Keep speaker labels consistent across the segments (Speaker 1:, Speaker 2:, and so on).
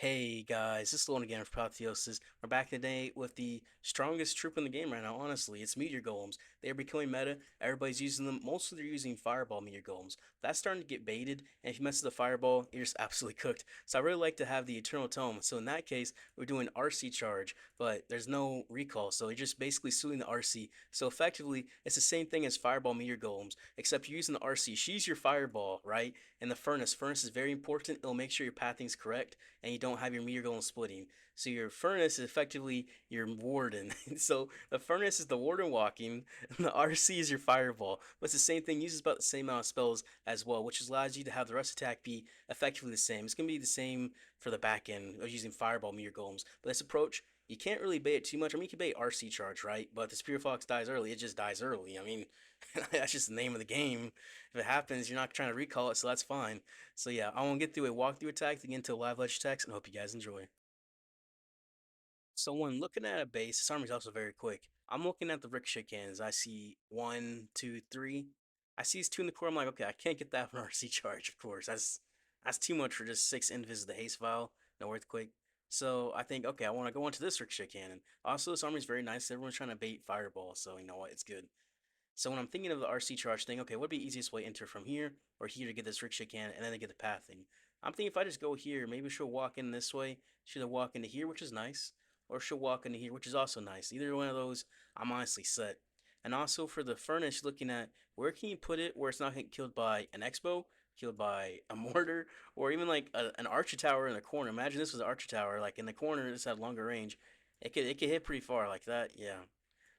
Speaker 1: Hey guys, this is Lone again for Apotheosis. We're back today with the strongest troop in the game right now, honestly. It's Meteor Golems. They are becoming meta. Everybody's using them. Mostly they're using Fireball Meteor Golems. That's starting to get baited, and if you mess with the Fireball, you're just absolutely cooked. So I really like to have the Eternal Tome. So in that case, we're doing RC Charge, but there's no recall, so you're just basically suing the RC. So effectively, it's the same thing as Fireball Meteor Golems, except you're using the RC. She's your Fireball, right? And the Furnace. Furnace is very important. It'll make sure your pathing's correct and you don't have your meteor golem splitting. So your furnace is effectively your warden. So the furnace is the warden walking, and the RC is your fireball. But it's the same thing, uses about the same amount of spells as well, which allows you to have the rest attack be effectively the same. It's gonna be the same for the back end of using fireball meteor golems. But this approach, you can't really bait it too much. I mean, you can bait RC charge, right? But the Spear Fox dies early, it just dies early. I mean, that's just the name of the game. If it happens, you're not trying to recall it, so that's fine. So yeah, I want to get through a walkthrough attack to get into a live ledge attacks, and I hope you guys enjoy. So when looking at a base, this army is also very quick. I'm looking at the ricochet cannons. I see one, two, three. I see these two in the core. I'm like, okay, I can't get that from RC charge, of course. That's too much for just six invis of the haste vial, no earthquake. So I think, okay, I want to go into this ricochet cannon. Also, this army is very nice. Everyone's trying to bait fireball, so you know what, it's good. So when I'm thinking of the RC charge thing, okay, what would be the easiest way to enter from here or here to get this ricochet cannon and then to get the pathing? I'm thinking if I just go here, maybe she'll walk in this way. She'll walk into here, which is nice, or she'll walk into here, which is also nice. Either one of those, I'm honestly set. And also for the furnace, looking at where can you put it where it's not getting killed by an expo, killed by a mortar, or even like an archer tower in the corner. Imagine this was an archer tower, like in the corner, this had longer range. It could hit pretty far like that, yeah.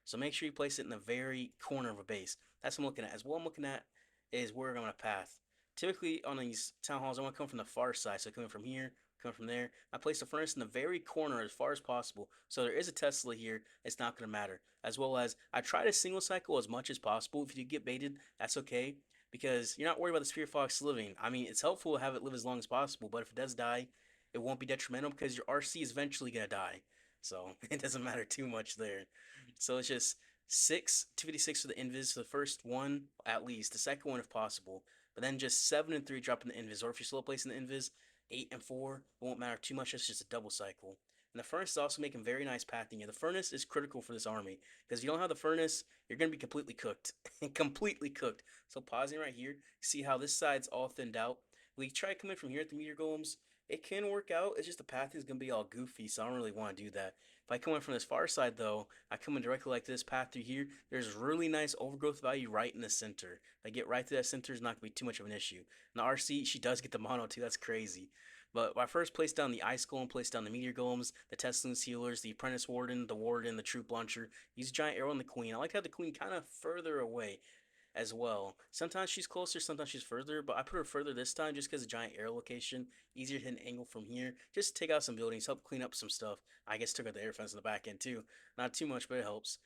Speaker 1: So make sure you place it in the very corner of a base. That's what I'm looking at. As well, I'm looking at is where I'm going to path. Typically on these town halls, I want to come from the far side. So coming from here, coming from there. I place the furnace in the very corner as far as possible. So there is a Tesla here. It's not going to matter. As well as I try to single cycle as much as possible. If you get baited, that's okay. Because you're not worried about the Spear Fox living. I mean, it's helpful to have it live as long as possible. But if it does die, it won't be detrimental because your RC is eventually going to die. So it doesn't matter too much there. So it's just 256 for the invis for the first one, at least. The second one, if possible. But then just 7 and 3 dropping the invis. Or if you're slow placing the invis, 8 and 4, it won't matter too much. It's just a double cycle. And the furnace is also making very nice pathing here. The furnace is critical for this army. Because if you don't have the furnace, you're going to be completely cooked. Completely cooked. So pausing right here, see how this side's all thinned out. We try coming from here at the meteor golems. It can work out. It's just the path is going to be all goofy, so I don't really want to do that. If I come in from this far side, though, I come in directly like this path through here. There's really nice overgrowth value right in the center. If I get right to that center, it's not going to be too much of an issue. And the RC, she does get the mono, too. That's crazy. But I first placed down the Ice Golem, placed down the Meteor Golems, the Teslins Healers, the Apprentice Warden, the Troop Launcher. Use Giant Arrow and the Queen. I like to have the Queen kind of further away as well. Sometimes she's closer, sometimes she's further, but I put her further this time just because the giant air location, easier to hit an angle from here. Just take out some buildings, help clean up some stuff. I guess took out the air fence in the back end too. Not too much, but it helps.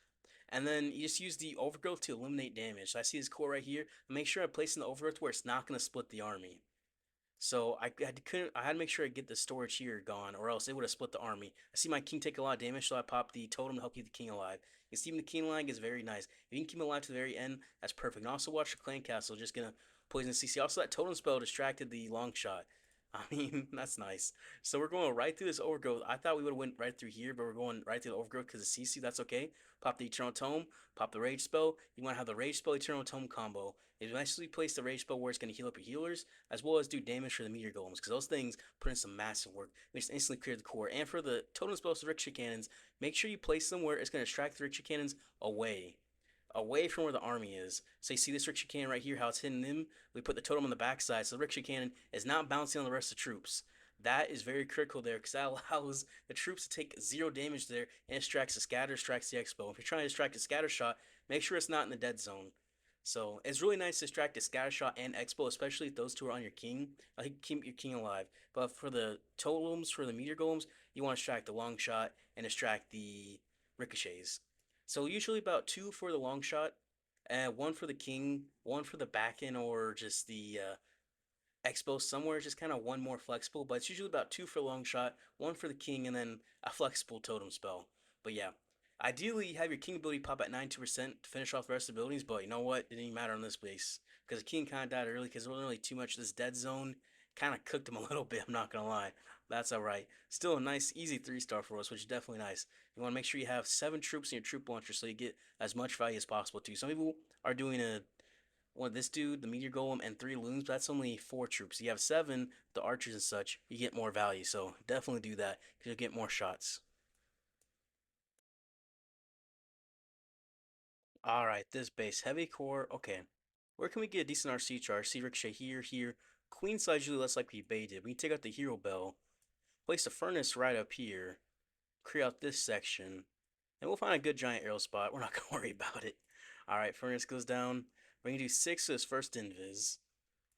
Speaker 1: And then you just use the overgrowth to eliminate damage. So I see this core right here. Make sure I place in the overgrowth where it's not going to split the army. So I had to make sure I get the storage here gone, or else it would have split the army. I see my king take a lot of damage, so I pop the totem to help keep the king alive. You see, the king line is very nice. If you can keep him alive to the very end, that's perfect. And also watch the clan castle, just gonna poison the CC. Also, that totem spell distracted the long shot. I mean, that's nice. So we're going right through this overgrowth. I thought we would have went right through here, but we're going right through the overgrowth because of CC. That's okay. Pop the Eternal Tome, pop the Rage spell. You want to have the Rage spell Eternal Tome combo. It nicely place the Rage spell where it's going to heal up your healers, as well as do damage for the Meteor Golems, because those things put in some massive work. We just instantly clear the core. And for the totem spells, the Ricochet Cannons, make sure you place them where it's going to distract the Ricochet Cannons away from where the army is. So you see this Ricochet Cannon right here, how it's hitting them. We put the totem on the backside, so the Ricochet Cannon is not bouncing on the rest of the troops. That is very critical there because that allows the troops to take zero damage there and distracts the scatter, distracts the expo. If you're trying to distract a scatter shot, make sure it's not in the dead zone. So it's really nice to distract a scatter shot and expo, especially if those two are on your king. I think keep your king alive. But for the totems, for the meteor golems, you want to distract the long shot and distract the ricochets. So usually about two for the long shot, and one for the king, one for the back end or just the expo somewhere, just kind of one more flexible. But it's usually about two for the long shot, one for the king, and then a flexible totem spell. But yeah, ideally you have your king ability pop at 92% to finish off the rest of the buildings. But you know what? It didn't even matter on this base because the king kind of died early because there wasn't really too much of this dead zone. Kind of cooked him a little bit. I'm not gonna lie. That's all right. Still a nice, easy 3-star for us, which is definitely nice. You want to make sure you have 7 troops in your troop launcher so you get as much value as possible too. Some people are doing this dude, the meteor golem, and 3 loons, but that's only 4 troops. You have 7, the archers and such, you get more value. So definitely do that because you'll get more shots. All right, this base, heavy core. Okay, where can we get a decent RC charge? See ricochet here, here. Queen side usually less likely baited. We can take out the hero bell, place a furnace right up here, clear out this section, and we'll find a good giant arrow spot. We're not gonna worry about it. All right, furnace goes down. We're gonna do 6 of this first invis.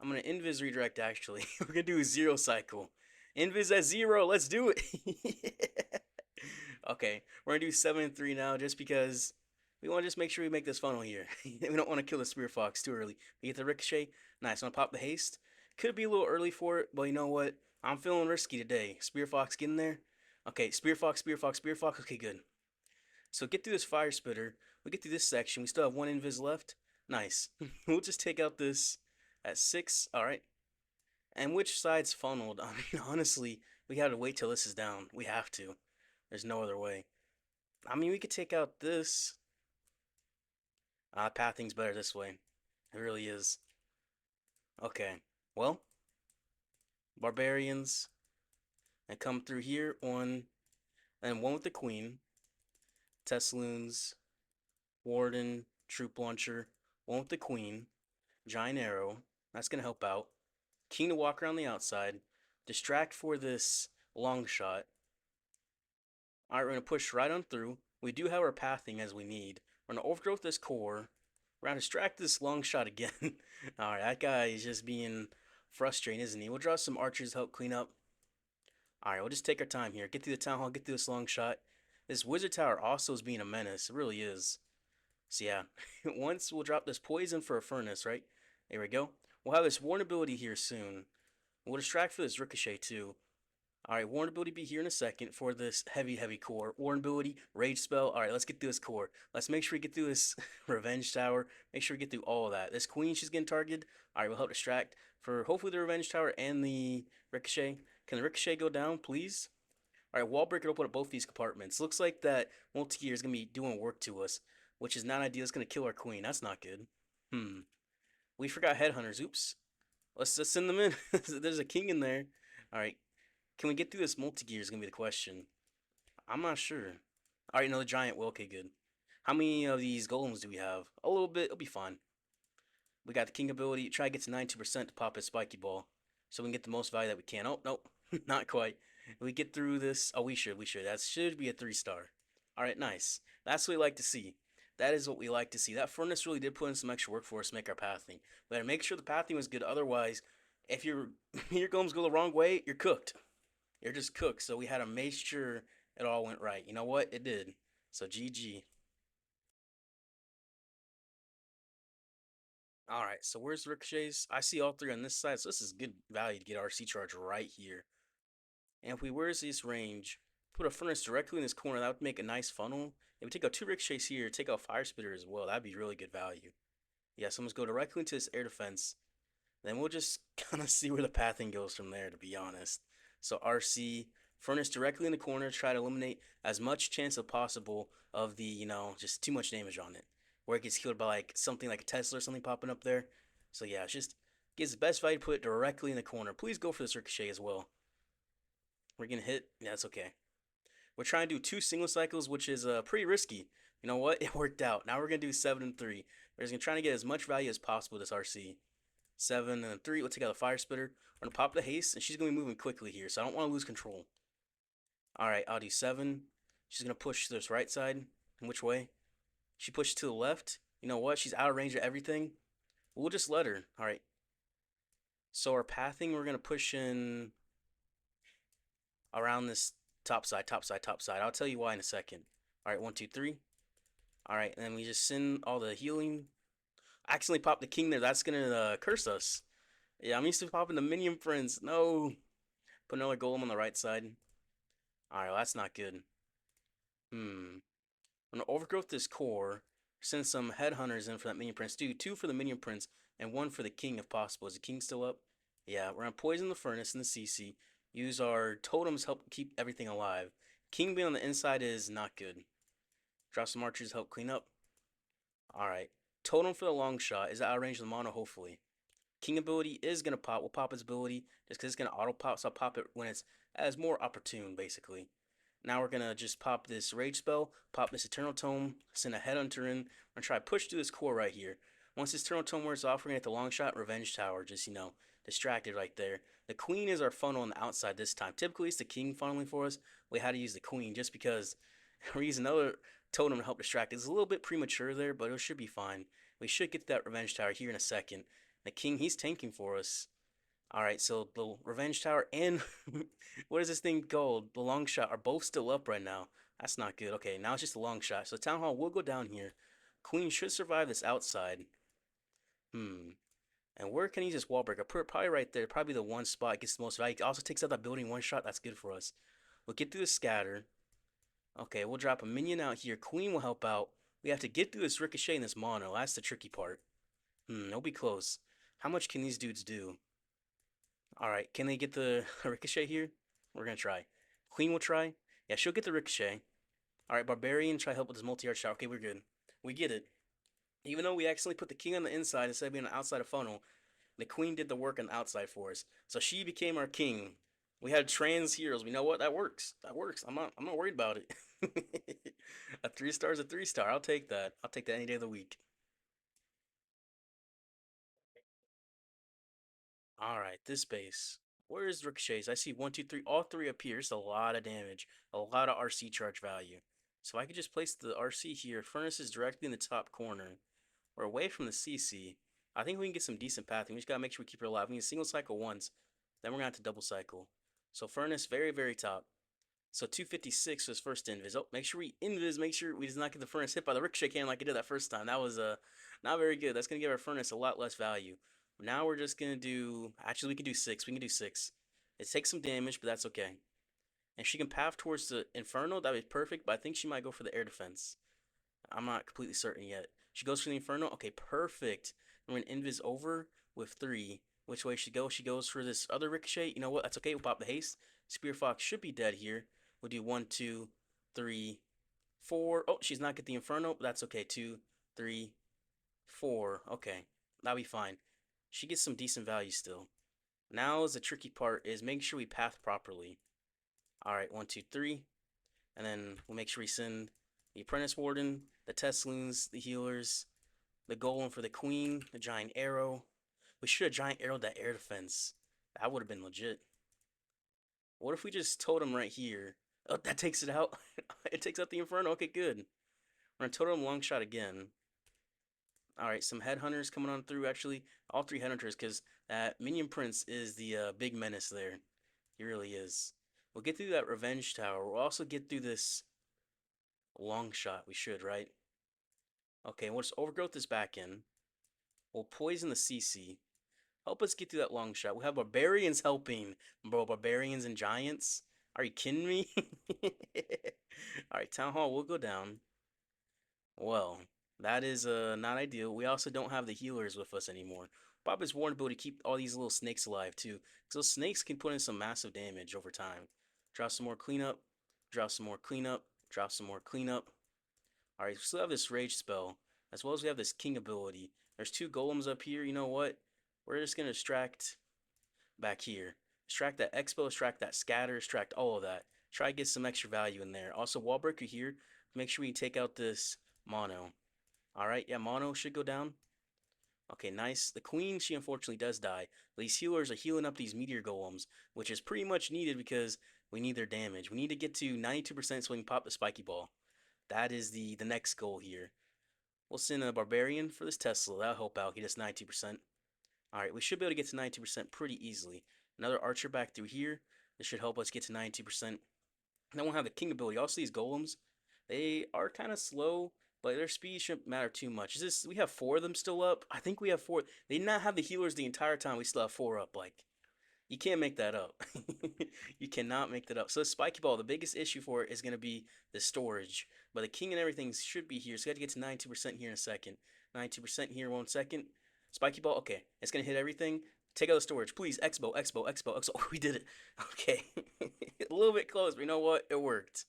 Speaker 1: I'm gonna invis redirect actually. We're gonna do a 0 cycle. Invis at 0. Let's do it. Okay, we're gonna do 7 and 3 now, just because we want to just make sure we make this funnel here. We don't want to kill the spear fox too early. We get the ricochet. Nice. I'm gonna pop the haste. Could be a little early for it, but you know what? I'm feeling risky today. Spear fox, get in there. Okay, spear fox, spear fox, spear fox. Okay, good. So get through this fire spitter. We get through this section. We still have 1 invis left. Nice. We'll just take out this at 6. All right. And which side's funneled? I mean, honestly, we have to wait till this is down. We have to. There's no other way. I mean, we could take out this. Pathing's better this way. It really is. Okay. Well, barbarians. And come through here. 1. And 1 with the queen. Tesloons. Warden. Troop launcher. 1 with the queen. Giant arrow. That's going to help out. King to walk around the outside. Distract for this long shot. Alright, we're going to push right on through. We do have our pathing as we need. We're going to overgrowth this core. We're going to distract this long shot again. Alright, that guy is just being frustrating, isn't he? We'll draw some archers to help clean up. Alright, we'll just take our time here. Get through the town hall, get through this long shot. This wizard tower also is being a menace. It really is. So yeah, once we'll drop this poison for a furnace, right? There we go. We'll have this warn ability here soon. We'll distract for this ricochet too. Alright, warn ability be here in a second for this heavy core. Warn ability, rage spell. Alright, let's get through this core. Let's make sure we get through this revenge tower. Make sure we get through all of that. This queen, she's getting targeted. Alright, we'll help distract for hopefully the revenge tower and the ricochet. Can the ricochet go down, please? Alright, wall breaker open up both these compartments. Looks like that multi-gear is going to be doing work to us, which is not ideal. It's going to kill our queen. That's not good. We forgot headhunters. Oops. Let's just send them in. There's a king in there. Alright. Can we get through this multi-gear is going to be the question. I'm not sure. Alright, no, the giant will. Okay, good. How many of these golems do we have? A little bit. It'll be fine. We got the king ability. Try to get to 92% to pop his spiky ball, so we can get the most value that we can. Oh, nope. Not quite. If we get through this. Oh, we should. That should be a 3-star. Alright, nice. That's what we like to see. That is what we like to see. That furnace really did put in some extra work for us to make our pathing. We gotta make sure the pathing was good. Otherwise, if your golems go the wrong way, you're cooked. You're just cooked. So we had to make sure it all went right. You know what? It did. So GG. Alright, so where's the ricochets? I see all 3 on this side, so this is good value to get RC charge right here. And if we where's this range, put a furnace directly in this corner, that would make a nice funnel. If we take out 2 ricochets here, take out fire spitter as well, that'd be really good value. Yeah, so let's go directly into this air defense. Then we'll just kind of see where the pathing goes from there, to be honest. So RC, furnace directly in the corner, try to eliminate as much chance as possible of the, just too much damage on it. Where it gets killed by like something like a Tesla or something popping up there. So yeah, it's just gives the best value to put it directly in the corner. Please go for this ricochet as well. We're gonna hit. Yeah, that's okay. We're trying to do 2 single cycles, which is pretty risky. You know what? It worked out. Now we're gonna do 7 and 3. We're just gonna try to get as much value as possible with this RC. 7 and 3. We'll take out the fire spitter. We're gonna pop the haste, and she's gonna be moving quickly here, so I don't want to lose control. All right, I'll do 7. She's gonna push this right side. And which way? She pushes to the left. You know what? She's out of range of everything. We'll just let her. All right. So our pathing, we're gonna push in around this top side. I'll tell you why in a second. All right, 1, 2, 3. All right, and then we just send all the healing. I accidentally popped the king there. That's gonna curse us. Yeah, I'm used to popping the minion prince. No. Put another golem on the right side. All right, well, that's not good. I'm gonna overgrowth this core. Send some headhunters in for that minion prince. Do 2 for the minion prince and 1 for the king if possible. Is the king still up? Yeah, we're gonna poison the furnace and the CC. Use our totems help keep everything alive. King being on the inside is not good. Drop some archers help clean up. Alright. Totem for the long shot is out of range of the mono, hopefully. King ability is gonna pop. We'll pop its ability just because it's gonna auto pop, so I'll pop it when it's as more opportune, basically. Now we're gonna just pop this rage spell, pop this eternal tome, send a headhunter in. I'm gonna try to push through this core right here. Once this eternal tome wears off, we're gonna hit the long shot revenge tower, just distracted right there. The queen is our funnel on the outside this time. Typically it's the king funneling for us. We had to use the queen just because we're using another totem to help distract. It's a little bit premature there, but it should be fine. We should get to that revenge tower here in a second. The king, he's tanking for us. Alright, so the revenge tower and what is this thing called? The long shot are both still up right now. That's not good. Okay, now it's just a long shot. So town hall will go down here. Queen should survive this outside. And where can he just wall break? I put it probably right there. Probably the one spot it gets the most value. It also takes out that building one shot. That's good for us. We'll get through the scatter. Okay, we'll drop a minion out here. Queen will help out. We have to get through this ricochet and this mono. That's the tricky part. It'll be close. How much can these dudes do? Alright, can they get the ricochet here? We're gonna try. Queen will try. Yeah, she'll get the ricochet. Alright, Barbarian, try help with this multi-arch shot. Okay, we're good. We get it. Even though we accidentally put the king on the inside instead of being on the outside of funnel, the queen did the work on the outside for us. So she became our king. We had trans heroes. We know what? That works. That works. I'm not worried about it. A 3-star is a 3-star. I'll take that. I'll take that any day of the week. Alright, this base. Where is ricochets? I see one, two, three. All three appear. It's a lot of damage. A lot of RC charge value. So I could just place the RC here. Furnace is directly in the top corner. We're away from the CC. I think we can get some decent pathing. We just gotta make sure we keep her alive. We can single cycle once. Then we're gonna have to double cycle. So Furnace, very, very top. So 256 was first invis. Oh, make sure we invis. Make sure we does not get the Furnace hit by the ricochet cannon like I did that first time. That was not very good. That's gonna give our Furnace a lot less value. Now we're just gonna do. Actually, we can do 6. We can do 6. It takes some damage, but that's okay. And she can path towards the Inferno. That would be perfect. But I think she might go for the air defense. I'm not completely certain yet. She goes for the Inferno. Okay, perfect. And we're gonna invis over with 3. Which way she goes? She goes for this other ricochet. You know what? That's okay. We'll pop the haste. Spear Fox should be dead here. We'll do 1, 2, 3, 4. Oh, she's not get the Inferno, but that's okay. 2, 3, 4. Okay, that'll be fine. She gets some decent value still. Now is the tricky part is making sure we path properly. Alright, 1, 2, 3. And then we'll make sure we send the Apprentice Warden, the Tesloons, the healers, the Golem for the Queen, the Giant Arrow. We should have Giant Arrowed that air defense. That would have been legit. What if we just totem right here? Oh, that takes it out. It takes out the Inferno. Okay, good. We're gonna totem long shot again. Alright, some headhunters coming on through. Actually, all 3 headhunters, because that Minion Prince is the big menace there. He really is. We'll get through that Revenge Tower. We'll also get through this long shot. We should, right? Okay, we'll just overgrowth this back in. We'll poison the CC. Help us get through that long shot. We have Barbarians helping. Bro, Barbarians and Giants? Are you kidding me? Alright, Town Hall will go down. Well, that is not ideal. We also don't have the healers with us anymore. Bob is warned ability to keep all these little snakes alive too. So snakes can put in some massive damage over time. Drop some more cleanup. Drop some more cleanup. Drop some more cleanup. Alright, we still have this rage spell. As well as we have this king ability. There's 2 golems up here. You know what? We're just gonna distract back here. Distract that expo, distract that scatter, distract all of that. Try to get some extra value in there. Also, wall breaker here. Make sure we take out this mono. Alright, yeah, mono should go down. Okay, nice. The queen, she unfortunately does die. But these healers are healing up these meteor golems, which is pretty much needed because we need their damage. We need to get to 92% so we can pop the spiky ball. That is the next goal here. We'll send a barbarian for this Tesla. That'll help out. He does 92%. Alright, we should be able to get to 92% pretty easily. Another archer back through here. This should help us get to 92%. Then we'll have the king ability. Also, these golems, they are kind of slow, but their speed shouldn't matter too much. Is this, we have 4 of them still up? I think we have 4. They did not have the healers the entire time. We still have 4 up. Like, you can't make that up. You cannot make that up. So spiky ball, the biggest issue for it is going to be the storage. But the king and everything should be here. So we have to get to 92% here in a second. 92% here 1 second. Spiky ball, okay. It's going to hit everything. Take out the storage, please. Expo, Expo, Expo, Expo. Oh, we did it. Okay. A little bit close, but you know what? It worked.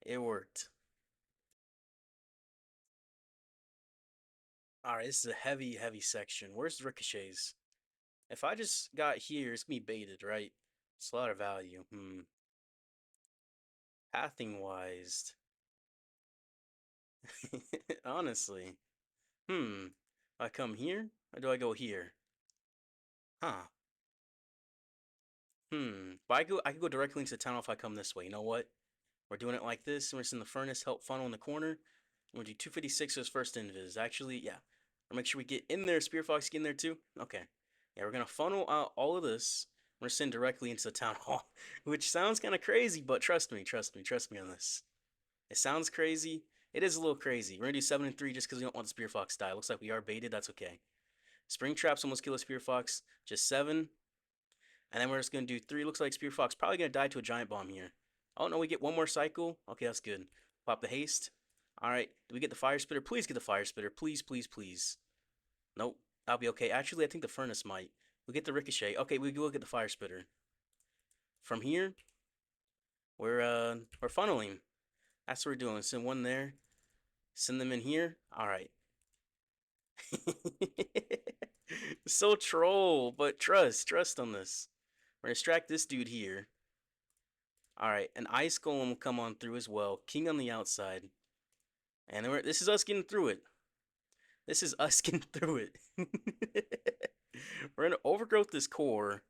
Speaker 1: It worked. All right, this is a heavy, heavy section. Where's the ricochets? If I just got here, it's gonna be baited, right? It's a lot of value. Pathing wise, honestly. I come here or do I go here? Huh. But I could go directly into the town if I come this way. You know what? We're doing it like this. We're just in the furnace, help funnel in the corner. We're gonna do 256 as first invis. Actually, yeah. We'll make sure we get in there. Spear Fox get in there too. Okay. Yeah, we're gonna funnel out all of this. We're gonna send directly into the town hall, which sounds kind of crazy, but trust me, trust me, trust me on this. It sounds crazy. It is a little crazy. We're gonna do 7 and 3 just because we don't want the Spear Fox to die. Looks like we are baited. That's okay. Spring Traps almost kill a Spear Fox. Just 7. And then we're just going to do 3. Looks like Spear Fox probably going to die to a Giant Bomb here. Oh, no, we get one more cycle. Okay, that's good. Pop the haste. All right, do we get the Fire Spitter? Please get the Fire Spitter. Please, please, please. Nope, I'll be okay. Actually, I think the Furnace might. We get the Ricochet. Okay, we will get the Fire Spitter. From here, we're funneling. That's what we're doing. Send one there. Send them in here. All right. So troll, but trust on this. We're gonna distract this dude here. Alright, an Ice Golem will come on through as well. King on the outside. And this is us getting through it. This is us getting through it. We're gonna overgrowth this core.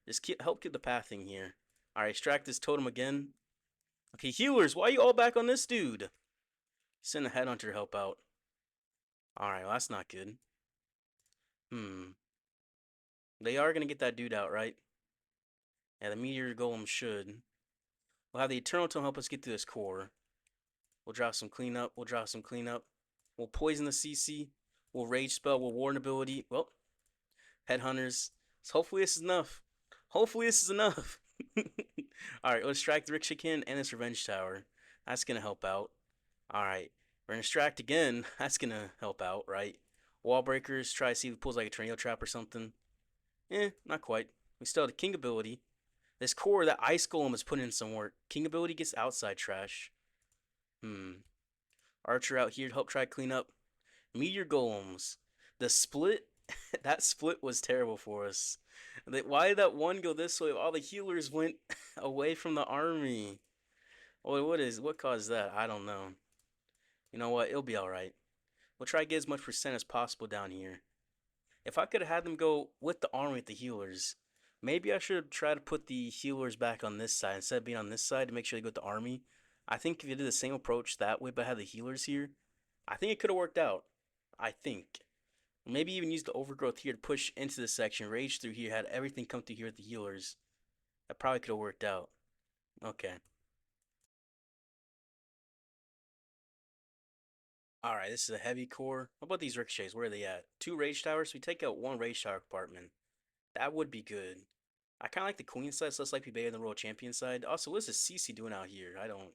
Speaker 1: Just help get the pathing here. Alright, extract this totem again. Okay, healers, why are you all back on this dude? Send a headhunter to help out. Alright, well, that's not good. They are gonna get that dude out, right? Yeah, the Meteor Golem should. We'll have the Eternal Tome help us get through this core. We'll drop some cleanup. We'll drop some cleanup. We'll poison the CC. We'll rage spell. We'll warn ability. Well, headhunters. So hopefully this is enough. Hopefully this is enough. Alright, let's strike the Ricochet Cannon and this Revenge Tower. That's gonna help out. Alright, we're gonna distract again. That's gonna help out, right? Wall breakers. Try to see if it pulls like a tornado trap or something. Not quite. We still have the King ability. This core, that Ice Golem is putting in some work. King ability gets outside trash. Archer out here to help try to clean up. Meteor Golems. The split, that split was terrible for us. Why did that one go this way? All the healers went away from the army. What caused that? I don't know. You know what? It'll be alright. We'll try to get as much percent as possible down here. If I could have had them go with the army with the healers, maybe I should try to put the healers back on this side instead of being on this side to make sure they go with the army. I think if you did the same approach that way but had the healers here, I think it could have worked out. I think. Maybe even use the overgrowth here to push into this section, rage through here, had everything come through here with the healers. That probably could have worked out. Okay. Alright, this is a heavy core. What about these ricochets? Where are they at? 2 rage towers? So we take out 1 rage tower compartment. That would be good. I kind of like the queen side, so let's like be better than the royal champion side. Also, what is the CC doing out here? I don't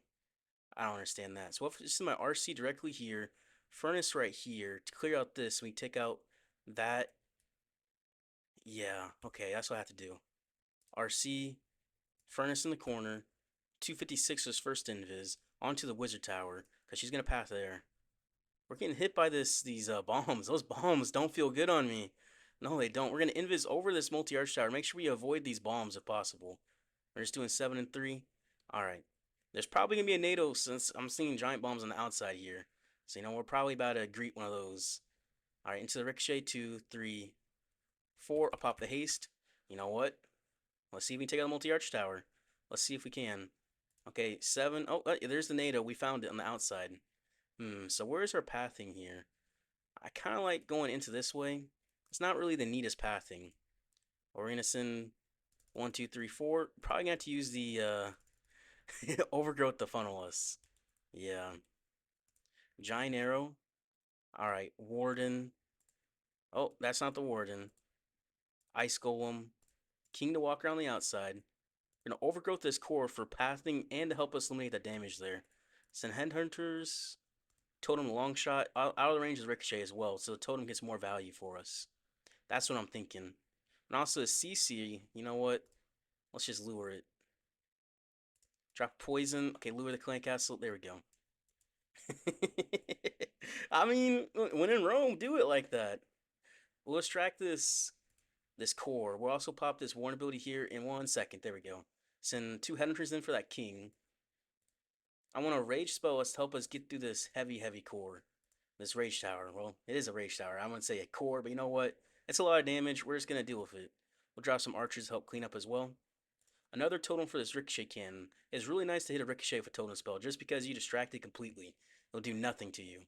Speaker 1: understand that. So if this is my RC directly here, furnace right here to clear out this, we take out that. Yeah, okay, that's what I have to do. RC, furnace in the corner, 256 is first invis onto the wizard tower because she's gonna path there. We're getting hit by these bombs. Those bombs don't feel good on me. No, they don't. We're gonna invis over this multi-arch tower. Make sure we avoid these bombs if possible. We're just doing 7 and 3. All right. There's probably gonna be a NATO since I'm seeing giant bombs on the outside here. So we're probably about to greet one of those. All right, into the ricochet. 2, 3, 4. I'll pop the haste. You know what? Let's see if we can take out the multi-arch tower. Let's see if we can. Okay, 7. Oh, there's the NATO. We found it on the outside. So where's our pathing here? I kind of like going into this way. It's not really the neatest pathing. We're gonna send 1, 2, 3, 4. Probably gonna have to use the overgrowth to funnel us. Yeah. Giant arrow. Alright, warden. Oh, that's not the warden. Ice golem. King to walk around the outside. We're gonna overgrowth this core for pathing and to help us eliminate the damage there. Send headhunters. Totem long shot. Out of the range is ricochet as well, so the totem gets more value for us. That's what I'm thinking. And also a CC, you know what? Let's just lure it. Drop poison. Okay, lure the clan castle. There we go. I mean, when in Rome, do it like that. We'll extract this core. We'll also pop this warn ability here in 1 second. There we go. Send 2 headhunters in for that king. I want a rage spell to help us get through this heavy core. This rage tower. Well, it is a rage tower. I'm gonna say a core, but you know what? It's a lot of damage. We're just gonna deal with it. We'll drop some archers to help clean up as well. Another totem for this ricochet cannon. It's really nice to hit a ricochet with a totem spell just because you distract it completely. It'll do nothing to you.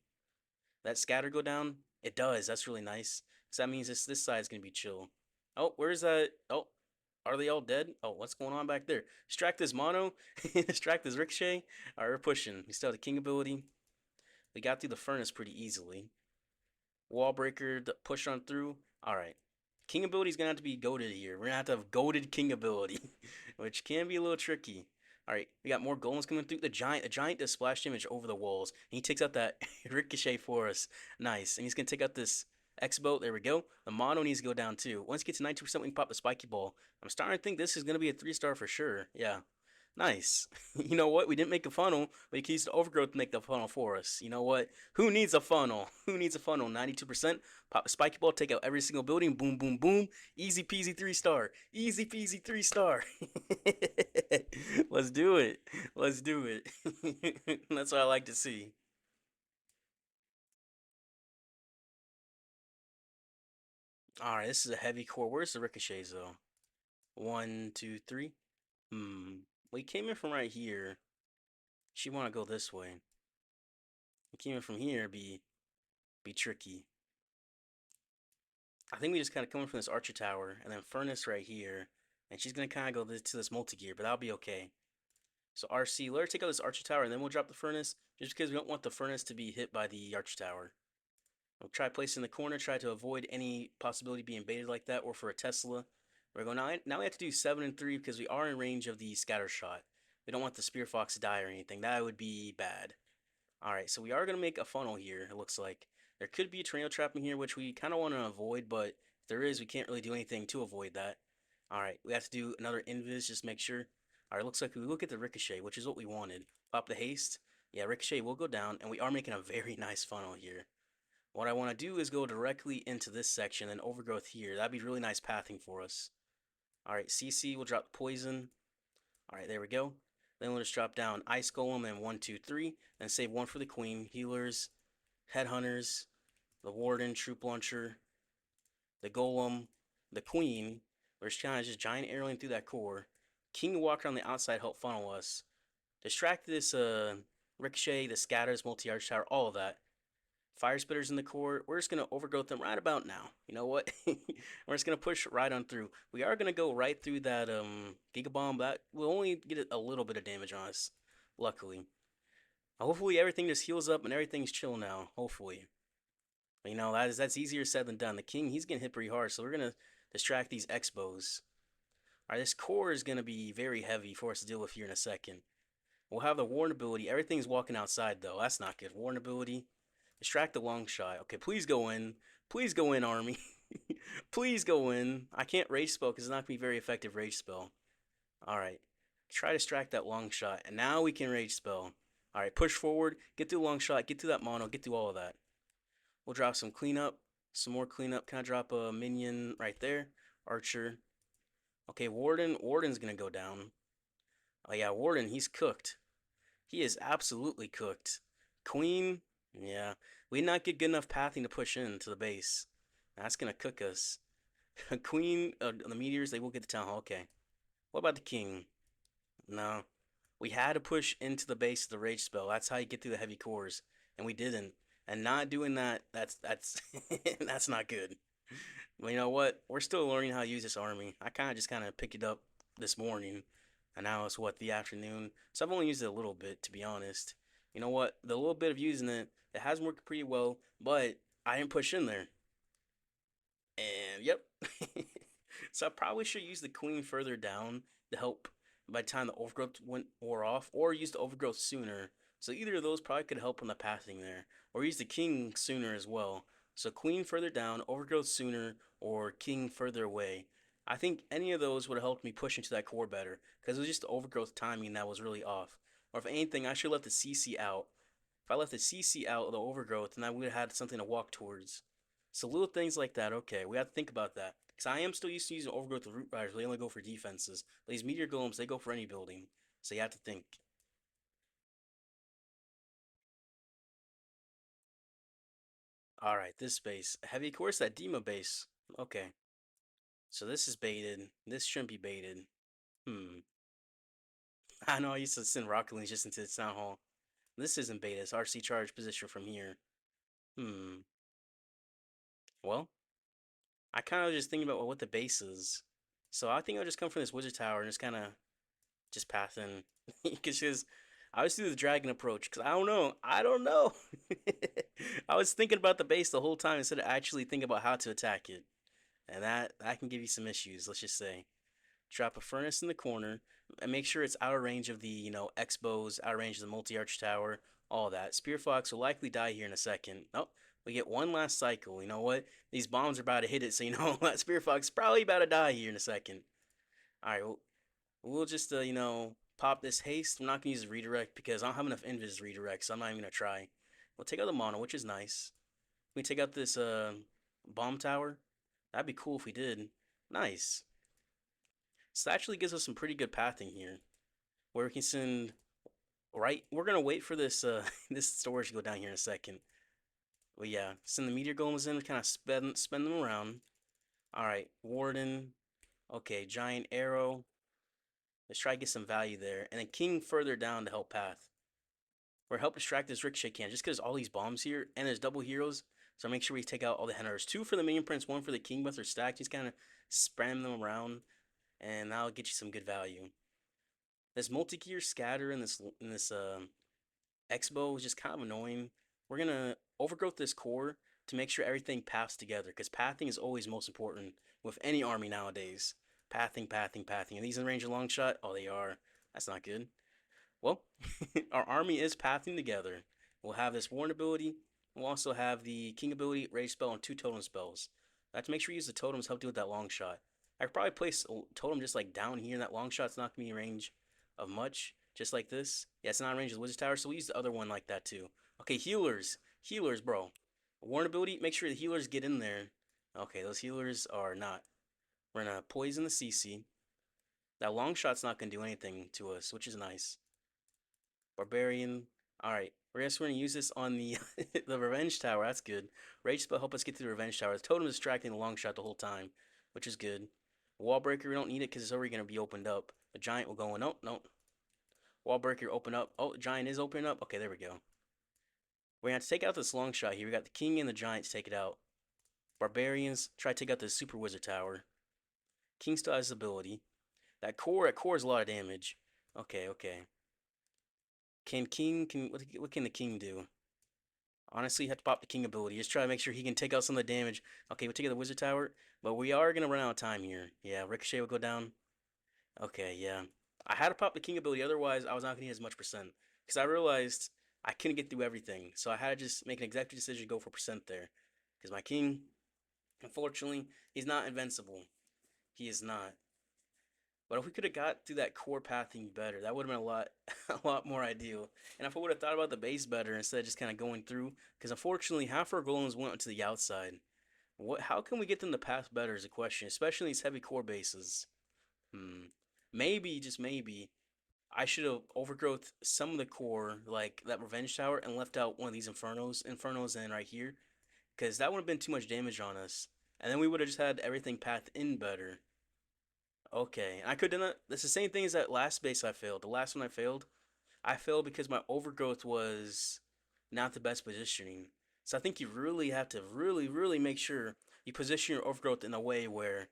Speaker 1: That scatter go down? It does. That's really nice. Because that means this side's going to be chill. Oh, where's that? Oh, are they all dead? Oh, what's going on back there? Distract this mono. Distract this ricochet. All right, we're pushing. We still have the king ability. We got through the furnace pretty easily. Wall breaker, push on through. All right. King ability is going to have to be goaded here. We're going to have goaded king ability, which can be a little tricky. All right, we got more golems coming through. The giant does splash damage over the walls, and he takes out that ricochet for us. Nice, and he's gonna take out this X boat. There we go. The mono needs to go down too. Once it gets to 90%, we can pop the spiky ball. I'm starting to think this is gonna be a 3-star for sure. Yeah, nice. You know what? We didn't make a funnel, but he can use the overgrowth to make the funnel for us. You know what? Who needs a funnel? Who needs a funnel? 92%. Pop a spiky ball, take out every single building. Boom, boom, boom. Easy peasy 3-star. Easy peasy 3-star. Let's do it. Let's do it. That's what I like to see. All right, this is a heavy core. Where's the ricochets though? One, two, three. Hmm. We came in from right here. She want to go this way. We came in from here. Be tricky. I think we just kind of come in from this archer tower and then furnace right here, and she's gonna kind of go to this multi gear, but that'll be okay. So RC, let her take out this archer tower, and then we'll drop the furnace, just because we don't want the furnace to be hit by the archer tower. We'll try placing in the corner, try to avoid any possibility being baited like that, or for a Tesla. We're going now we have to do 7 and 3 because we are in range of the scatter shot. We don't want the spear fox to die or anything. That would be bad. Alright, so we are going to make a funnel here, it looks like. There could be a tornado trap in here, which we kind of want to avoid, but if there is, we can't really do anything to avoid that. Alright, we have to do another invis, just make sure. Alright, looks like we look at the ricochet, which is what we wanted. Pop the haste. Yeah, ricochet will go down, and we are making a very nice funnel here. What I want to do is go directly into this section and overgrowth here. That'd be really nice pathing for us. Alright, CC will drop the poison. Alright, there we go. Then we'll just drop down Ice Golem and 1, 2, 3. Then save one for the Queen. Healers, Headhunters, the Warden, Troop Launcher, the Golem, the Queen. We're just kind of just giant arrowing through that core. King will walk around the outside, help funnel us. Distract this Ricochet, the Scatters, Multi-Arch Tower, all of that. Fire spitters in the core. We're just going to overgrowth them right about now. You know what? We're just going to push right on through. We are going to go right through that Giga Bomb. That will only get a little bit of damage on us, luckily. Hopefully everything just heals up and everything's chill now. Hopefully. But, you know, that's easier said than done. The king, he's getting hit pretty hard, so we're going to distract these X-bows. Alright, this core is going to be very heavy for us to deal with here in a second. We'll have the Warn ability. Everything's walking outside, though. That's not good. Warn ability. Distract the long shot. Okay, please go in. Please go in, army. Please go in. I can't rage spell because it's not going to be very effective rage spell. Alright. Try to distract that long shot. And now we can rage spell. Alright, push forward. Get through long shot. Get through that mono. Get through all of that. We'll drop some cleanup. Some more cleanup. Can I drop a minion right there? Archer. Okay, Warden. Warden's going to go down. Oh yeah, Warden, he's cooked. He is absolutely cooked. Queen. Yeah, we did not get good enough pathing to push into the base. That's gonna cook us. Queen, the meteors, they will get the town hall. Okay. What about the king? No. We had to push into the base of the rage spell. That's how you get through the heavy cores, and we didn't. And not doing that, that's that's not good. But you know what? We're still learning how to use this army. I kind of picked it up this morning, and now it's what, the afternoon. So I've only used it a little bit, to be honest. You know what? The little bit of using it, it has worked pretty well, but I didn't push in there. And yep. So I probably should use the queen further down to help by the time the overgrowth wore off, or use the overgrowth sooner. So either of those probably could help on the pathing there, or use the king sooner as well. So queen further down, overgrowth sooner, or king further away. I think any of those would have helped me push into that core better because it was just the overgrowth timing that was really off. Or if anything, I should have left the CC out. If I left the CC out of the overgrowth, then I would have had something to walk towards. So little things like that, okay, we have to think about that. Because I am still used to using overgrowth with root riders, they only go for defenses. But these meteor golems, they go for any building. So you have to think. Alright, this base. Heavy course, that Dema base. Okay. So this is baited. This shouldn't be baited. Hmm. I know I used to send Rocket Leagues just into the town hall. This isn't beta, it's RC charge position from here. Hmm. Well, I kind of just thinking about what the base is. So I think I'll just come from this wizard tower and just kind of just path in. Because I was do the dragon approach. Because I don't know. I don't know. I was thinking about the base the whole time instead of actually thinking about how to attack it. And that can give you some issues, let's just say. Drop a furnace in the corner and make sure it's out of range of the, X-bows, out of range of the multi-arch tower, all that. Spear Fox will likely die here in a second. Oh, we get one last cycle. You know what? These bombs are about to hit it, so that Spear Fox is probably about to die here in a second. All right, we'll just, pop this haste. I'm not going to use the redirect because I don't have enough invis redirect, so I'm not even going to try. We'll take out the mono, which is nice. We take out this bomb tower. That'd be cool if we did. Nice. So that actually gives us some pretty good pathing here, where we can send right. We're gonna wait for this this storage to go down here in a second. But yeah, send the meteor golems in, kind of spend them around. All right, Warden. Okay, giant arrow. Let's try to get some value there, and then king further down to help path. Or help distract this ricochet can, just because all these bombs here, and there's double heroes. So make sure we take out all the hunters. Two for the minion prince, one for the king, but they're stacked. Just kind of spam them around, and that'll get you some good value. This multi-gear scatter in this X-bow is just kind of annoying. We're gonna overgrowth this core to make sure everything paths together, because pathing is always most important with any army nowadays. Pathing, pathing, pathing. Are these in range of long shot? Oh, they are. That's not good. Well, our army is pathing together. We'll have this Warn ability. We'll also have the King ability, Rage spell, and two totem spells. I have to make sure you use the totems to help deal with that long shot. I could probably place a totem just like down here in that long shot. It's not going to be in range of much. Just like this. Yeah, it's not in range of the Wizard Tower, so we use the other one like that too. Okay, healers. Healers, bro. Warn ability, make sure the healers get in there. Okay, those healers are not. We're going to poison the CC. That long shot's not going to do anything to us, which is nice. Barbarian. Alright, we're going to use this on the the Revenge Tower. That's good. Rage Spell help us get to the Revenge Tower. The totem is distracting the long shot the whole time, which is good. Wall Breaker, we don't need it because it's already going to be opened up. The Giant will go in. Oh, no. Wall Breaker, open up. Oh, the Giant is opening up. Okay, there we go. We're going to have to take out this long shot here. We got the King and the Giant to take it out. Barbarians, try to take out the Super Wizard Tower. King still has his ability. That core is a lot of damage. Okay, okay. What can the King do? Honestly, you have to pop the King ability. Just try to make sure he can take out some of the damage. Okay, we'll take out the Wizard Tower, but we are going to run out of time here. Yeah, Ricochet will go down. Okay, yeah. I had to pop the King ability, otherwise I was not going to get as much percent. Because I realized I couldn't get through everything. So I had to just make an executive decision to go for percent there. Because my King, unfortunately, he's not invincible. He is not. But if we could have got through that core pathing better, that would have been a lot, a lot more ideal. And if I would have thought about the base better instead of just kind of going through, because unfortunately half our golems went to the outside. How can we get them to path better is a question, especially these heavy core bases. Hmm. Maybe, just maybe, I should have overgrowth some of the core, like that Revenge Tower, and left out one of these Infernos in right here, because that would have been too much damage on us. And then we would have just had everything path in better. Okay, I could have done that. That's the same thing as that last base I failed. The last one I failed because my overgrowth was not the best positioning. So I think you really have to really make sure you position your overgrowth in a way where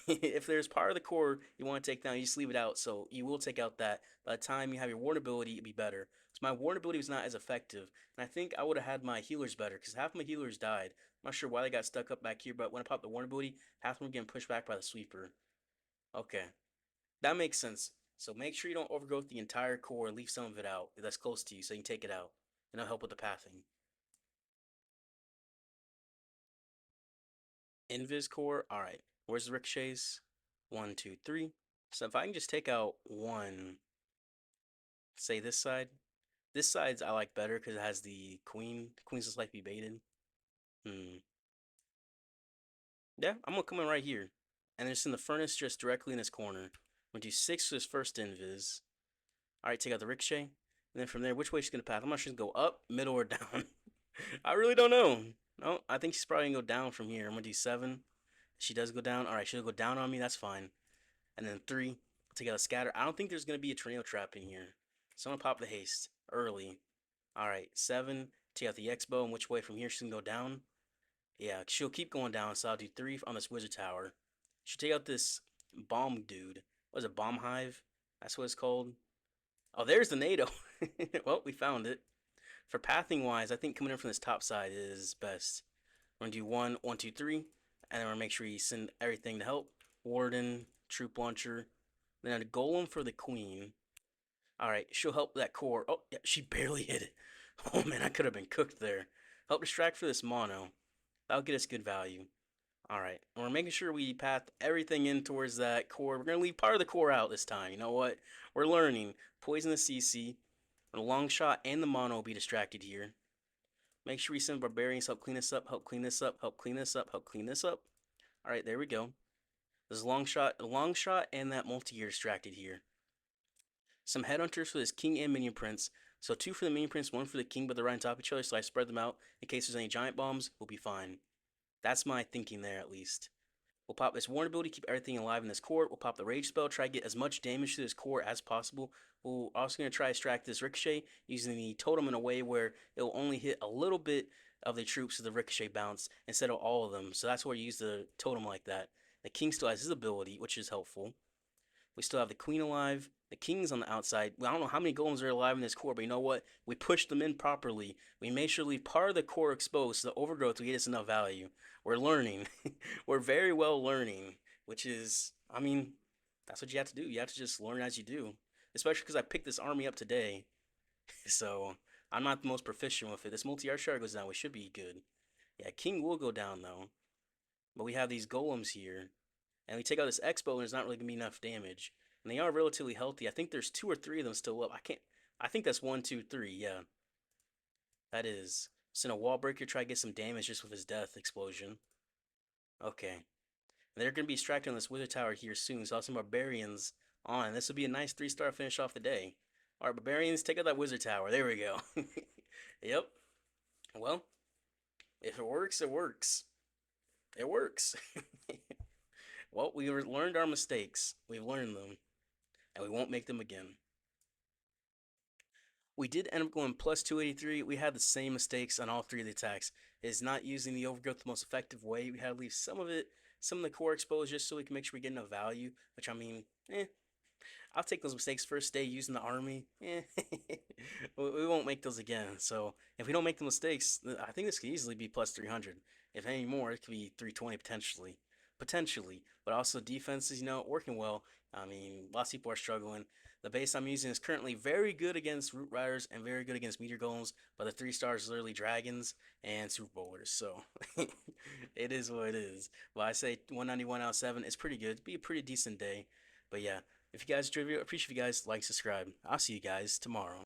Speaker 1: if there's part of the core you want to take down, you just leave it out. So you will take out that. By the time you have your warn ability, it'd be better. So my warn ability was not as effective. And I think I would have had my healers better because half my healers died. I'm not sure why they got stuck up back here, but when I popped the warn ability, half of them were getting pushed back by the sweeper. Okay. That makes sense. So make sure you don't overgrowth the entire core and leave some of it out that's close to you so you can take it out. And it'll help with the pathing. Invis core, alright. Where's the ricochets? 1, 2, 3. So if I can just take out one, say this side. This side's I like better because it has the queen. The queen's just like to be baited. Hmm. Yeah, I'm gonna come in right here. And then just in the furnace just directly in this corner. I'm gonna do 6 for this first invis. Alright, take out the ricochet. And then from there, which way she's gonna path? I'm not sure she's gonna go up, middle, or down. I really don't know. No, I think she's probably gonna go down from here. I'm gonna do 7. She does go down. Alright, she'll go down on me, that's fine. And then 3, take out a scatter. I don't think there's gonna be a tornado trap in here. So I'm gonna pop the haste early. Alright, 7, take out the X-bow, and which way from here she's gonna go down. Yeah, she'll keep going down, so I'll do 3 on this wizard tower. She'll take out this bomb dude. What is it, bomb hive? That's what it's called. Oh, there's the NATO. Well, we found it. For pathing wise, I think coming in from this top side is best. We're gonna do 1, 1, 2, 3, and then we're gonna make sure you send everything to help. Warden, troop launcher, then a golem for the queen. Alright, she'll help that core. Oh, yeah, she barely hit it. Oh man, I could have been cooked there. Help distract for this mono. That'll get us good value. Alright, and we're making sure we path everything in towards that core. We're going to leave part of the core out this time. You know what? We're learning. Poison the CC. The long shot and the mono will be distracted here. Make sure we send barbarians, help clean this up, help clean this up, help clean this up, help clean this up. Alright, there we go. There's a long shot, and that multi-gear distracted here. Some headhunters for this king and minion prince. So 2 for the minion prince, 1 for the king, but they're right on top of each other, so I spread them out. In case there's any giant bombs, we'll be fine. That's my thinking there, at least. We'll pop this warn ability, keep everything alive in this core. We'll pop the rage spell, try to get as much damage to this core as possible. We're also going to try to distract this ricochet using the totem in a way where it'll only hit a little bit of the troops with the ricochet bounce instead of all of them. So that's why you use the totem like that. The king still has his ability, which is helpful. We still have the queen alive. The king's on the outside. Well, I don't know how many golems are alive in this core, but you know what? We pushed them in properly. We made sure to leave part of the core exposed so the overgrowth will get us enough value. We're learning. We're very well learning, which is, I mean, that's what you have to do. You have to just learn as you do. Especially because I picked this army up today. So I'm not the most proficient with it. This multi-art shard goes down. We should be good. Yeah, king will go down though. But we have these golems here. And we take out this X-bow and there's not really going to be enough damage. And they are relatively healthy. I think there's 2 or 3 of them still up. I think that's 1, 2, 3. Yeah. That is. Send a wall breaker, try to get some damage just with his death explosion. Okay. And they're going to be distracted on this wizard tower here soon. So I'll send barbarians on. This will be a nice 3-star finish off the day. Alright, barbarians, take out that wizard tower. There we go. Yep. Well, if it works, it works. It works. Well, we learned our mistakes. We've learned them. And we won't make them again. We did end up going plus 283. We had the same mistakes on all 3 of the attacks. It is not using the overgrowth the most effective way. We had to leave some of the core exposed just so we can make sure we get enough value. Which, I mean, I'll take those mistakes first day using the army. We won't make those again. So if we don't make the mistakes, I think this could easily be plus 300. If any more, it could be 320 potentially. But also defense is, working well. I mean, lots of people are struggling. The base I'm using is currently very good against Root Riders and very good against Meteor Golems, but the 3 stars is literally Dragons and Super Bowlers, so it is what it is. But I say 191 out of 7 is pretty good. It'd be a pretty decent day. But yeah, if you guys enjoyed the video, I appreciate if you guys like, subscribe. I'll see you guys tomorrow.